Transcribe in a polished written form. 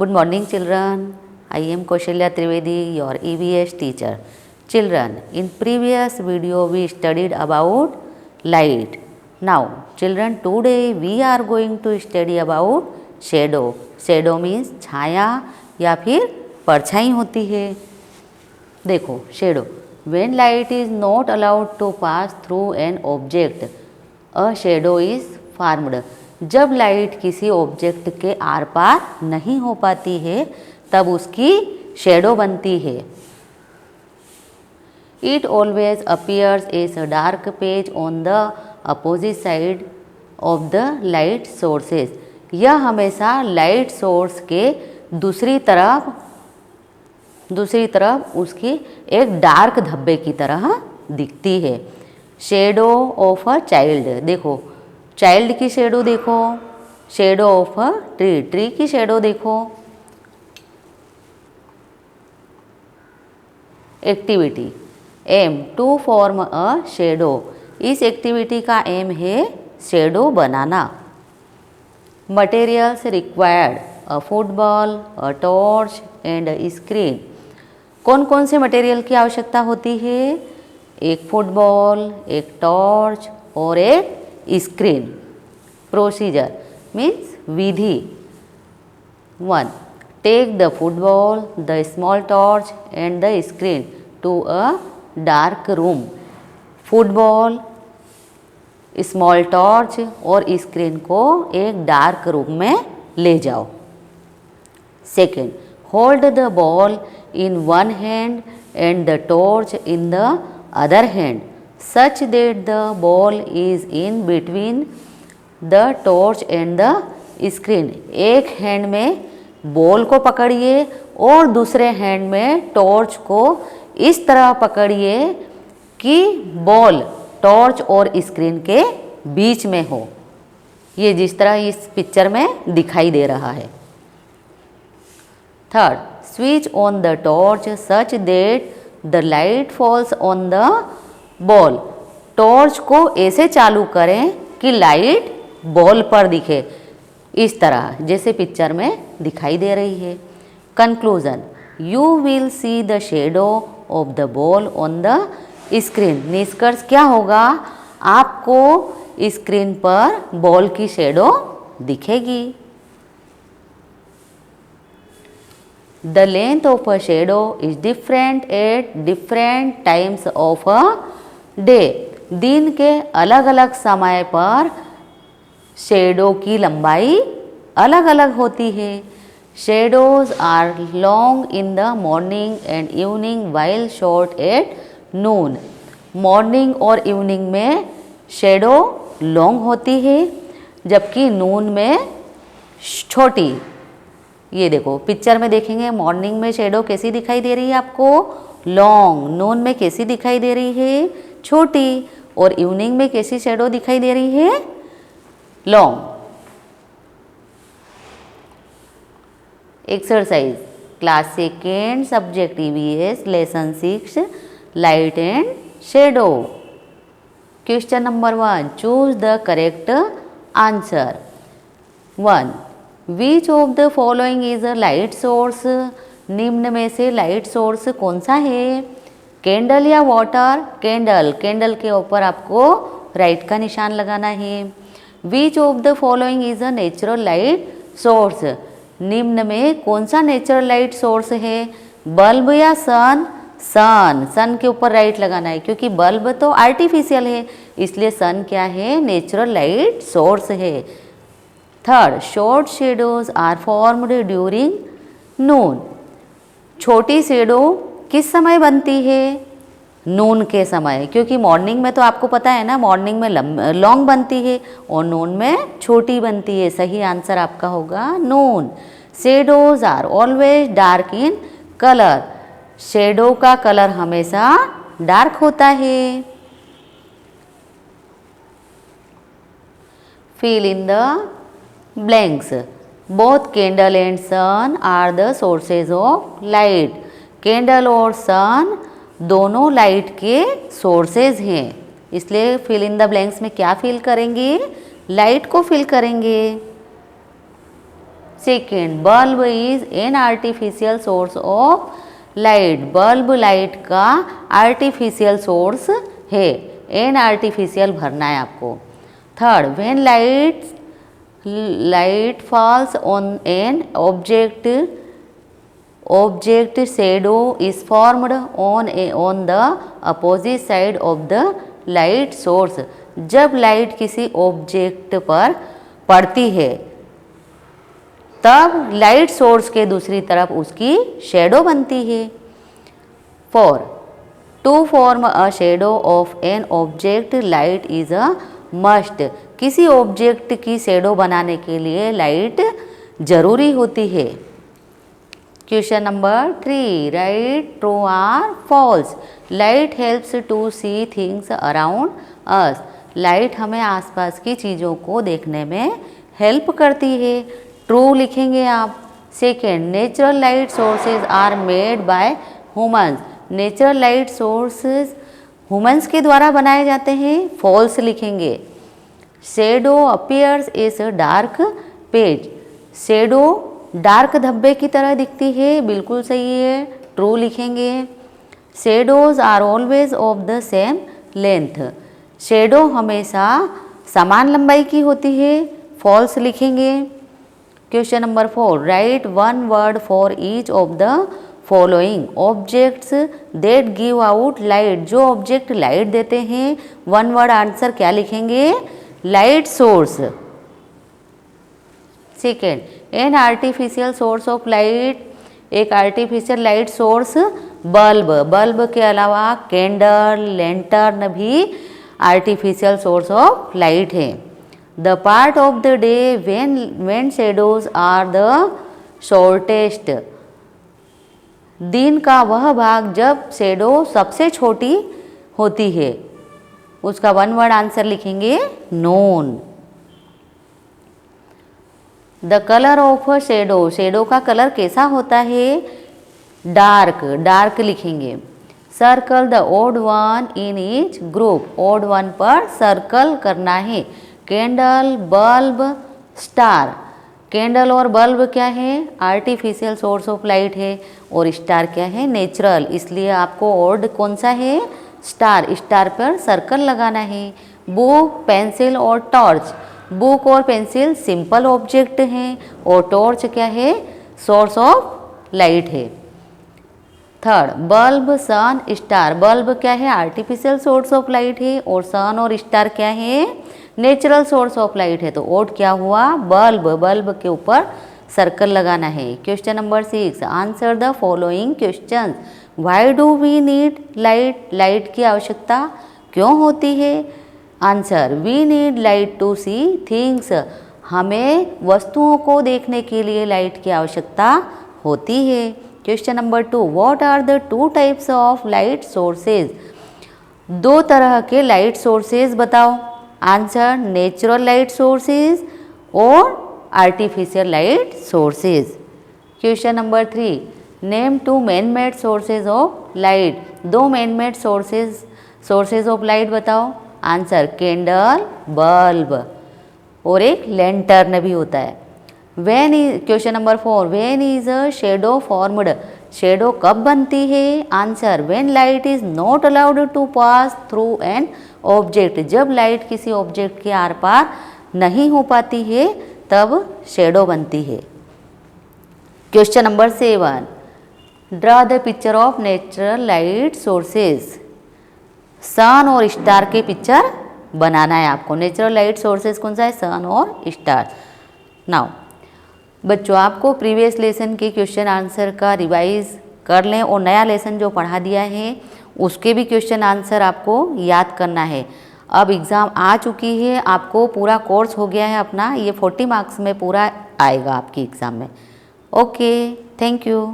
Good morning, children. I am Kaushalya Trivedi, your EVS teacher. Children, in previous video we studied about light. Now, children, today we are going to study about shadow. Shadow means छाया या फिर परछाई होती है. देखो, shadow. When light is not allowed to pass through an object, a shadow is formed. जब light किसी object के आर पार नहीं हो पाती है तब उसकी शेडो बनती है. It always appears as a dark patch on the opposite side of the light sources. यह हमेशा लाइट सोर्स के दूसरी तरफ उसकी एक डार्क धब्बे की तरह दिखती है. Shadow of a child. देखो, चाइल्ड की शेडो देखो. Shadow of a tree. Tree की शेडो देखो. Activity. Aim to form a shadow. इस एक्टिविटी का एम है शेडो बनाना. Materials required. A football, a torch and a screen. कौन कौन से मटेरियल की आवश्यकता होती है? एक फुटबॉल, एक टॉर्च और एक स्क्रीन. प्रोसीजर मीन्स विधि. 1. Take the football, the small torch and the screen to a dark room. Football, small torch और स्क्रीन को एक डार्क रूम में ले जाओ. Second, hold the ball in one hand and the torch in the other hand such that the ball is in between the torch and the screen. एक hand में ball को पकड़िए और दूसरे हैंड में टॉर्च को इस तरह पकड़िए कि बॉल टॉर्च और स्क्रीन के बीच में हो. ये जिस तरह इस पिक्चर में दिखाई दे रहा है. Third, switch on the torch such that the light falls on the ball. Torch को ऐसे चालू करें कि लाइट बॉल पर दिखे, इस तरह जैसे पिक्चर में दिखाई दे रही है. Conclusion. You will see the shadow of the ball on the screen. निष्कर्ष क्या होगा? आपको स्क्रीन पर बॉल की शेडो दिखेगी. The length of a shadow is different at different times of a day. दिन के अलग अलग समय पर शेडो की लंबाई अलग अलग होती है. Shadows are long in the morning and evening while short at noon. Morning और इवनिंग में शेडो लॉन्ग होती है जबकि नून में छोटी. ये देखो, पिक्चर में देखेंगे मॉर्निंग में शेडो कैसी दिखाई दे रही है आपको? लॉन्ग. नून में कैसी दिखाई दे रही है? छोटी. और इवनिंग में कैसी शेडो दिखाई दे रही है? Long. Exercise. Class second, subject EVS, lesson 6, light and shadow. Question number 1. Choose the correct answer. 1. Which of the following is a light source. निम्न में से लाइट सोर्स कौन सा है? कैंडल या वाटर? कैंडल. कैंडल के ऊपर आपको राइट का निशान लगाना है. Which of the following is a natural light source. निम्न में कौन सा नेचुरल लाइट सोर्स है? बल्ब या सन? सन. सन के ऊपर राइट लगाना है क्योंकि बल्ब तो आर्टिफिशियल है, इसलिए सन क्या है? नेचुरल लाइट सोर्स है. Third, short shadows are formed during noon. छोटी शेडो किस समय बनती है? नून के समय, क्योंकि मॉर्निंग में तो आपको पता है ना, मॉर्निंग में लॉन्ग बनती है और नून में छोटी बनती है. सही आंसर आपका होगा noon. Shadows are always dark in colour. Shadow का कलर हमेशा डार्क होता है. Fill in the blanks. Both candle and sun are the sources of light. Candle और सन दोनों लाइट के सोर्सेज हैं, इसलिए फिल इन द ब्लैंक्स में क्या फिल करेंगे? लाइट को फिल करेंगे. Second, bulb is an artificial source of light, bulb light का आर्टिफिशियल सोर्स है, एन आर्टिफिशियल भरना है आपको। Third, when light falls on an object shadow is formed on the opposite side of the light source, जब light किसी object पर पड़ती है तब लाइट सोर्स के दूसरी तरफ उसकी शेडो बनती है। 4, to form a shadow of an object light is a must, किसी ऑब्जेक्ट की शेडो बनाने के लिए लाइट जरूरी होती है। Question number 3, write true or false, light helps to see things around us, light हमें आसपास की चीज़ों को देखने में हेल्प करती है, ट्रू लिखेंगे आप। Second, natural light sources are made by humans, natural light sources humans के द्वारा बनाए जाते हैं, फॉल्स लिखेंगे। Shadow appears is dark patch, shadow dark धब्बे की तरह दिखती है, बिल्कुल सही है, ट्रू लिखेंगे। Shadows are always of the same length, शेडो हमेशा समान लंबाई की होती है, फॉल्स लिखेंगे। Question number 4, write one word for each of the following objects that give out light, जो ऑब्जेक्ट लाइट देते हैं, वन वर्ड आंसर क्या लिखेंगे, light source. Second, an artificial source of light, एक artificial light source bulb, bulb के अलावा candle lantern भी artificial source of light है। The part of the day when shadows are the shortest, दिन का वह भाग जब शेडो सबसे छोटी होती है, उसका वन वर्ड आंसर लिखेंगे noon. The colour of a shadow, shadow का कलर कैसा होता है, डार्क, डार्क लिखेंगे। Circle the odd one in each group, odd one पर सर्कल करना है। कैंडल, बल्ब, स्टार, कैंडल और बल्ब क्या है, आर्टिफिशियल सोर्स ऑफ लाइट है, और स्टार क्या है, नेचुरल, इसलिए आपको ओड कौन सा है, स्टार, स्टार पर सर्कल लगाना है। बुक, पेंसिल और टॉर्च, बुक और पेंसिल सिंपल ऑब्जेक्ट हैं, और टॉर्च क्या है, सोर्स ऑफ लाइट है। थर्ड, बल्ब, सन, स्टार, बल्ब क्या है, आर्टिफिशियल सोर्स ऑफ लाइट है, और सन और स्टार क्या है, नेचुरल सोर्स ऑफ लाइट है, तो ओड क्या हुआ, बल्ब, बल्ब के ऊपर सर्कल लगाना है। Question number 6, answer the following question, why do we need light, light की आवश्यकता क्यों होती है। Answer, we need light to see things, हमें वस्तुओं को देखने के लिए लाइट की आवश्यकता होती है। Question number 2, what are the two types of light sources, दो तरह के लाइट सोर्सेज बताओ। आंसर, नेचुरल लाइट सोर्सेज और artificial light sources. Question number 3, name two man made sources of light, दो man made sources of light बताओ। Answer, candle, bulb, और एक lantern भी होता है। When is, question number 4, when is a shadow formed, shadow कब बनती है। Answer, when light is not allowed to pass through an object, जब लाइट किसी ऑब्जेक्ट के आर पार नहीं हो पाती है तब शेडो बनती है। Question number 7, draw the picture of natural light sources, sun और स्टार के पिक्चर बनाना है आपको। नेचुरल लाइट सोर्सेज कौन सा है, सन और स्टार। नाउ बच्चों, आपको प्रीवियस लेसन के क्वेश्चन आंसर का रिवाइज कर लें, और नया लेसन जो पढ़ा दिया है उसके भी क्वेश्चन आंसर आपको याद करना है। अब एग्ज़ाम आ चुकी है, आपको पूरा कोर्स हो गया है अपना, ये 40 मार्क्स में पूरा आएगा आपकी एग्ज़ाम में। Okay, thank you.